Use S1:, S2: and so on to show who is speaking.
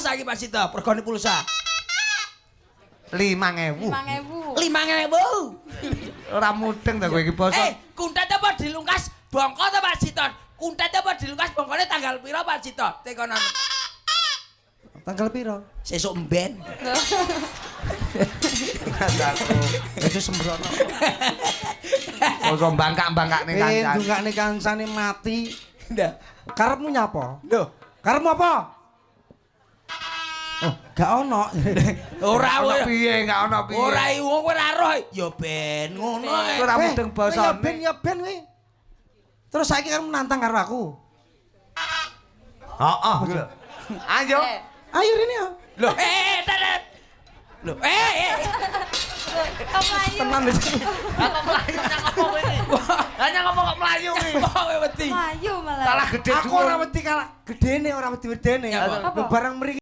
S1: saiki Pak Sito? Regane pulsa.
S2: 5.000.
S1: 5.000.
S2: Ora mudeng ta kowe iki basa.
S1: Kuntet apa dilungkas bongko ta Pak Sito? Kuntet apa dilungkas bongkone tanggal pira Pak Sito? Tekonan.
S3: Tanggal piro?
S1: Sesuk mben.
S2: Itu sembrono. Basa bangkak-bangkakne kancane.
S3: Ndungakne kancane mati.
S1: Ndak.
S3: Karepmu nyapa?
S1: Lho,
S3: Karepmu apa? Oh, gak ono.
S1: ora
S2: Ono piye, gak ono piye.
S1: Ora iku kowe ora roh. Ya ben ngono ae.
S2: Ora mudeng basane.
S3: Ya ben kowe. Terus saiki kan menantang karo aku.
S2: Heeh. Ayo.
S3: Ayo Rini ya.
S1: Loh, tet. Loh,
S3: Tenan wis.
S2: Kok mlayu nyang apa kowe iki? Hanya ngomong kok mlayu iki.
S1: kowe wedi.
S4: Melayu malah.
S2: Salah gede
S3: Aku ora wedi kalah gedene, ora wedi wedene.
S1: Apa?
S3: Barang mriki